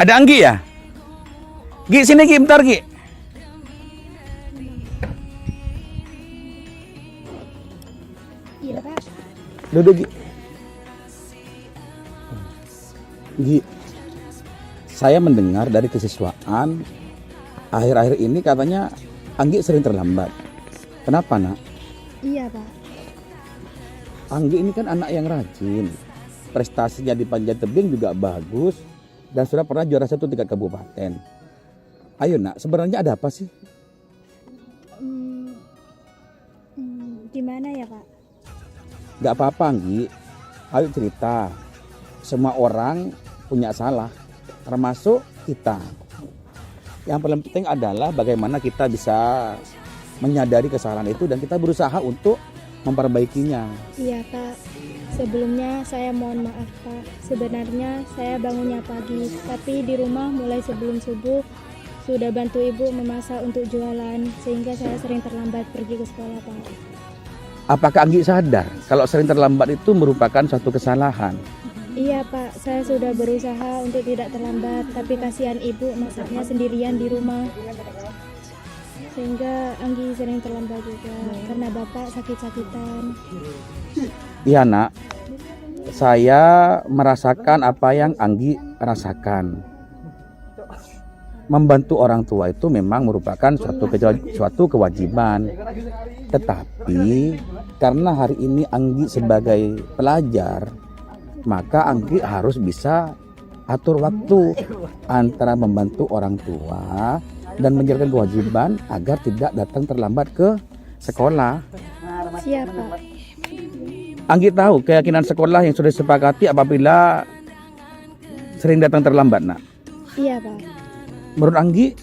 Ada Anggi ya? Gi, sini Gi, bentar Gi. Iya Pak. Duduk Gi. Gi, saya mendengar dari kesiswaan akhir-akhir ini katanya Anggi sering terlambat. Kenapa nak? Iya Pak. Anggi ini kan anak yang rajin, prestasinya di Panjat Tebing juga bagus, dan sudah pernah juara 1 tingkat kabupaten. Ayo nak, sebenarnya ada apa sih? Gimana ya Pak? Gak apa-apa Anggi, ayo cerita. Semua orang punya salah, termasuk kita. Yang paling penting adalah bagaimana kita bisa menyadari kesalahan itu dan kita berusaha untuk memperbaikinya. Iya Pak. Sebelumnya saya mohon maaf Pak. Sebenarnya saya bangunnya pagi, tapi di rumah mulai sebelum subuh sudah bantu ibu memasak untuk jualan, sehingga saya sering terlambat pergi ke sekolah Pak. Apakah Anggi sadar kalau sering terlambat itu merupakan suatu kesalahan? Iya Pak, saya sudah berusaha untuk tidak terlambat, tapi kasihan ibu masaknya sendirian di rumah. Sehingga Anggi sering terlambat juga karena bapak sakit-sakitan. Iya nak, saya merasakan apa yang Anggi rasakan. Membantu orang tua itu memang merupakan suatu kewajiban. Tetapi karena hari ini Anggi sebagai pelajar, maka Anggi harus bisa atur waktu antara membantu orang tua dan menjalankan kewajiban agar tidak datang terlambat ke sekolah. Siap Pak. Anggi tahu keyakinan sekolah yang sudah disepakati apabila sering datang terlambat nak. Iya Pak. Menurut Anggi,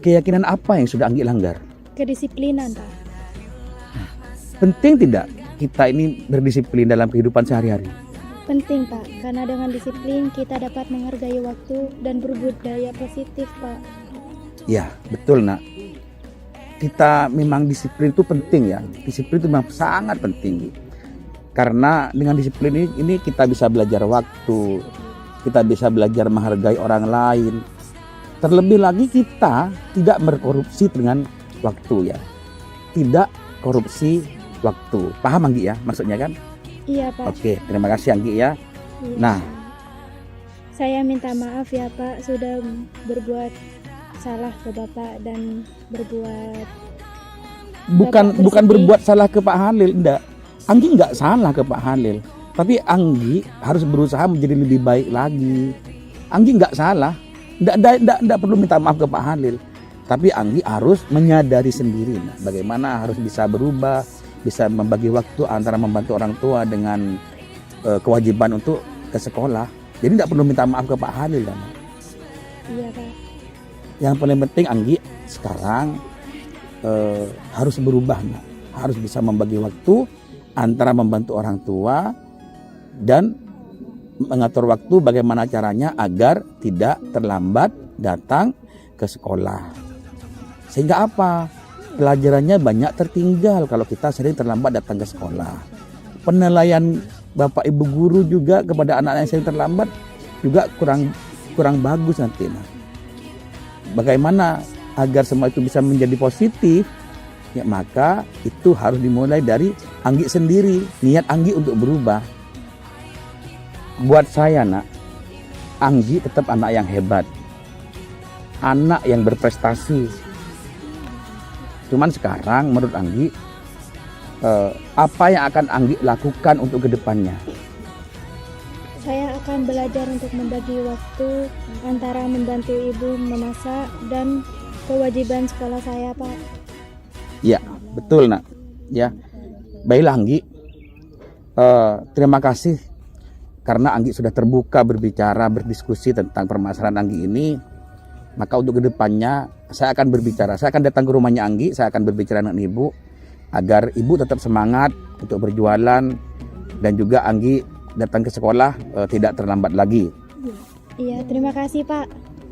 keyakinan apa yang sudah Anggi langgar? Kedisiplinan Pak. Penting tidak kita ini berdisiplin dalam kehidupan sehari-hari? Penting Pak, karena dengan disiplin kita dapat menghargai waktu dan berbudaya positif Pak. Ya, betul nak. Kita memang disiplin itu penting ya. Disiplin itu memang sangat penting. Karena dengan disiplin ini kita bisa belajar waktu, kita bisa belajar menghargai orang lain. Terlebih lagi kita tidak berkorupsi dengan waktu ya. Tidak korupsi waktu. Paham Anggi ya maksudnya kan? Iya Pak. Oke, terima kasih Anggi ya. Iya. Nah, Saya minta maaf ya Pak sudah berbuat salah ke Bapak dan berbuat bukan berbuat salah ke Pak Halil, enggak. Anggi enggak salah ke Pak Halil, tapi Anggi harus berusaha menjadi lebih baik lagi. Anggi enggak salah, enggak perlu minta maaf ke Pak Halil, tapi Anggi harus menyadari sendiri nah, bagaimana harus bisa berubah, bisa membagi waktu antara membantu orang tua dengan kewajiban untuk ke sekolah. Jadi enggak perlu minta maaf ke Pak Halil kan. Iya Pak. Yang paling penting Anggi sekarang harus berubah, nah. Harus bisa membagi waktu antara membantu orang tua dan mengatur waktu bagaimana caranya agar tidak terlambat datang ke sekolah. Sehingga apa? Pelajarannya banyak tertinggal kalau kita sering terlambat datang ke sekolah. Penilaian Bapak Ibu guru juga kepada anak-anak yang sering terlambat juga kurang bagus nanti. Nah, bagaimana agar semua itu bisa menjadi positif? Ya, maka itu harus dimulai dari Anggi sendiri, niat Anggi untuk berubah. Buat saya nak, Anggi tetap anak yang hebat, anak yang berprestasi. Cuman sekarang menurut Anggi, apa yang akan Anggi lakukan untuk kedepannya? Saya akan belajar untuk membagi waktu antara membantu ibu memasak dan kewajiban sekolah saya Pak. Ya, betul nak. Ya, baiklah Anggi. Terima kasih karena Anggi sudah terbuka berbicara, berdiskusi tentang permasalahan Anggi ini. Maka untuk kedepannya saya akan berbicara. Saya akan datang ke rumahnya Anggi. Saya akan berbicara dengan ibu agar ibu tetap semangat untuk berjualan dan juga Anggi datang ke sekolah tidak terlambat lagi. Iya, terima kasih Pak.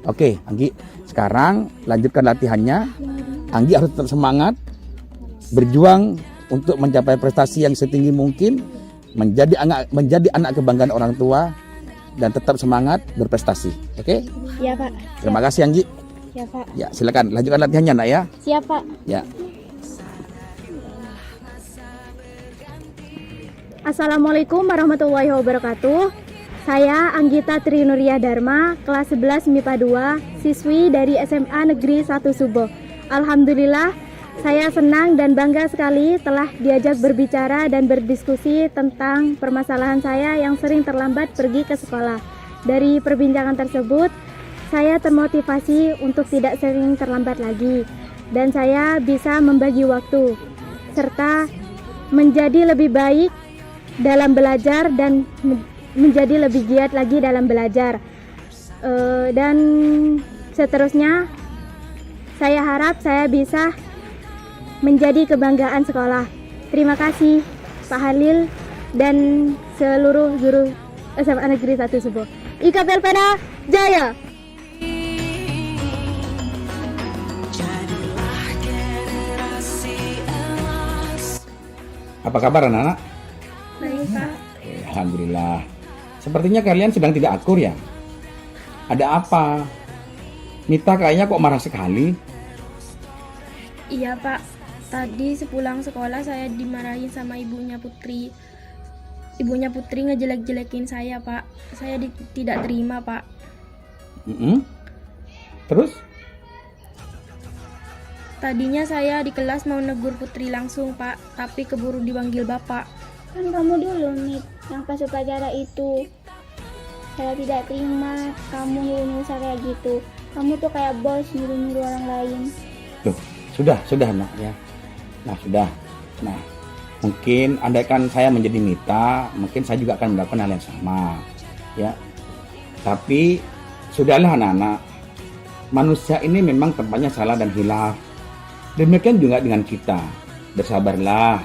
Oke, Anggi. Sekarang lanjutkan latihannya. Anggi harus tetap semangat, berjuang untuk mencapai prestasi yang setinggi mungkin, menjadi anak kebanggaan orang tua, dan tetap semangat berprestasi. Oke? Ya Pak. Terima kasih Anggi. Ya Pak. Ya, silakan lanjutkan latihannya nak ya. Siap Pak. Ya. Assalamualaikum warahmatullahi wabarakatuh. Saya Anggita Trinuria Dharma, kelas 11 MIPA 2, siswi dari SMA Negeri 1 Subo. Alhamdulillah, saya senang dan bangga sekali telah diajak berbicara dan berdiskusi tentang permasalahan saya yang sering terlambat pergi ke sekolah. Dari perbincangan tersebut, saya termotivasi untuk tidak sering terlambat lagi, dan saya bisa membagi waktu, serta menjadi lebih baik dalam belajar dan menjadi lebih giat lagi dalam belajar. Dan seterusnya, saya harap saya bisa menjadi kebanggaan sekolah. Terima kasih Pak Halil dan seluruh guru SMA Negeri 1 Subo. IKP Elpeda Jaya! Apa kabar anak-anak? Baik Pak. Alhamdulillah. Sepertinya kalian sedang tidak akur ya? Ada apa? Mita kayaknya kok marah sekali. Iya Pak, tadi sepulang sekolah saya dimarahin sama ibunya Putri. Ibunya Putri ngejelek-jelekin saya Pak. Saya tidak terima Pak. Terus? Tadinya saya di kelas mau negur Putri langsung Pak, tapi keburu dipanggil Bapak. Kan kamu dulu nih yang pas upacara itu. Saya tidak terima kamu nyuruh-nyuruh saya kayak gitu. Kamu tuh kayak bos nyuruh-nyuruh orang lain. Tuh, sudah nak ya. Nah, sudah. Nah, mungkin andaikan saya menjadi Mita, mungkin saya juga akan melakukan hal yang sama. Ya. Tapi sudahlah anak-anak. Manusia ini memang tempatnya salah dan hilaf. Demikian juga dengan kita. Bersabarlah.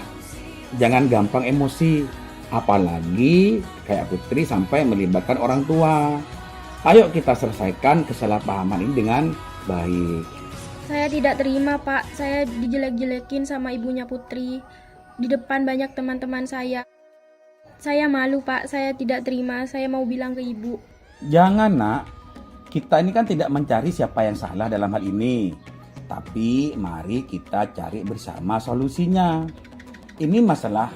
Jangan gampang emosi. Apalagi kayak Putri sampai melibatkan orang tua. Ayo kita selesaikan kesalahpahaman ini dengan baik. Saya tidak terima Pak, saya dijelek-jelekin sama ibunya Putri di depan banyak teman-teman saya. Saya malu Pak, saya tidak terima, saya mau bilang ke ibu. Jangan nak, kita ini kan tidak mencari siapa yang salah dalam hal ini. Tapi mari kita cari bersama solusinya. Ini masalah,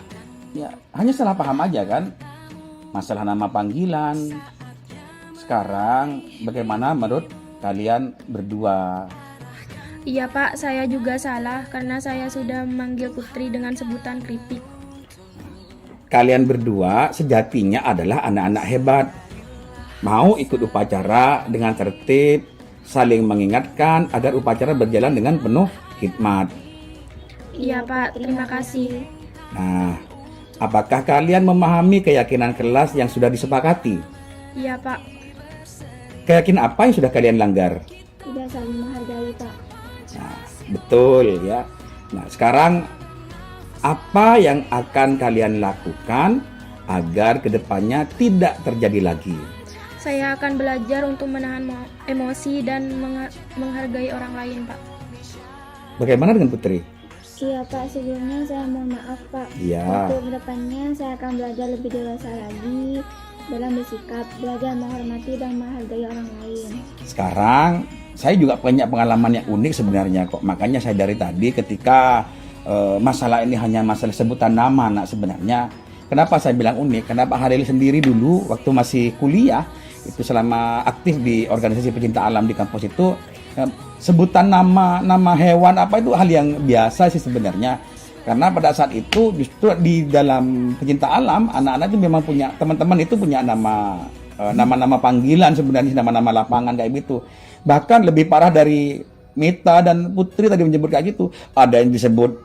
ya hanya salah paham aja kan. Masalah nama panggilan. Sekarang bagaimana menurut kalian berdua? Iya Pak, saya juga salah karena saya sudah memanggil Putri dengan sebutan keripik. Kalian berdua sejatinya adalah anak-anak hebat. Mau ikut upacara dengan tertib, saling mengingatkan agar upacara berjalan dengan penuh khidmat. Iya Pak, terima kasih. Nah, apakah kalian memahami keyakinan kelas yang sudah disepakati? Iya Pak. Keyakinan apa yang sudah kalian langgar? Tidak saling menghargai Pak. Nah, betul ya. Nah, sekarang apa yang akan kalian lakukan agar kedepannya tidak terjadi lagi? Saya akan belajar untuk menahan emosi dan menghargai orang lain Pak. Bagaimana dengan Putri? Iya Pak, sebelumnya saya mohon maaf Pak. Iya. Untuk kedepannya saya akan belajar lebih dewasa lagi dalam bersikap, belajar menghormati dan menghargai orang lain. Sekarang saya juga punya pengalaman yang unik sebenarnya kok. Makanya saya dari tadi ketika masalah ini hanya masalah sebutan nama nak sebenarnya. Kenapa saya bilang unik? Kenapa Haril sendiri dulu waktu masih kuliah itu selama aktif di organisasi pecinta alam di kampus itu sebutan nama hewan apa itu hal yang biasa sih sebenarnya. Karena pada saat itu justru di dalam pecinta alam anak-anak itu memang punya teman-teman itu punya nama-nama panggilan sebenarnya, nama-nama lapangan kayak gitu. Bahkan lebih parah dari Mita dan Putri tadi menyebut kayak gitu. Ada yang disebut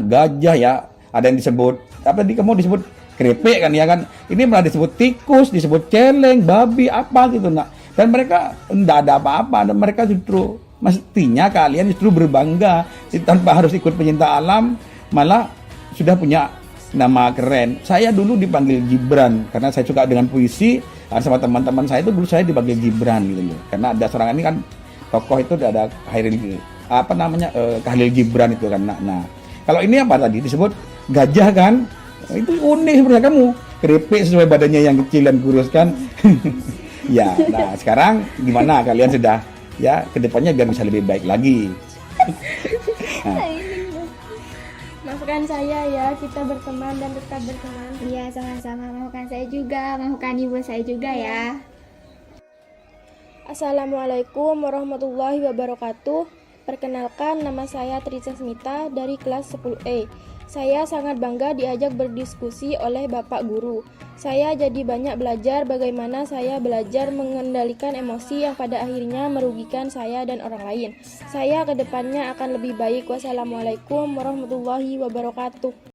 gajah ya, ada yang disebut apa tadi kamu disebut keripik kan ya kan. Ini malah disebut tikus, disebut celeng, babi apa gitu nak. Dan mereka enggak ada apa-apa, dan mereka justru mestinya kalian justru berbangga tanpa harus ikut pecinta alam, malah sudah punya nama keren. Saya dulu dipanggil Gibran karena saya suka dengan puisi. Sama teman-teman saya itu dulu saya dipanggil Gibran gitu loh. Karena ada seorang ini kan tokoh itu ada Khalil Gibran itu kan. Nah, kalau ini apa tadi disebut gajah kan? Itu unik sebenarnya kamu. keripik sesuai badannya yang kecil dan kurus kan. Ya, nah sekarang gimana kalian sudah ya kedepannya biar bisa lebih baik lagi. Nah, Maafkan saya ya, kita berteman dan tetap berteman. Iya, sama-sama. Maafkan saya juga, maafkan ibu saya juga ya. Assalamualaikum warahmatullahi wabarakatuh. Perkenalkan, nama saya Trisha Smita dari kelas 10E. Saya sangat bangga diajak berdiskusi oleh Bapak Guru. Saya jadi banyak belajar bagaimana saya belajar mengendalikan emosi yang pada akhirnya merugikan saya dan orang lain. Saya kedepannya akan lebih baik. Wassalamualaikum warahmatullahi wabarakatuh.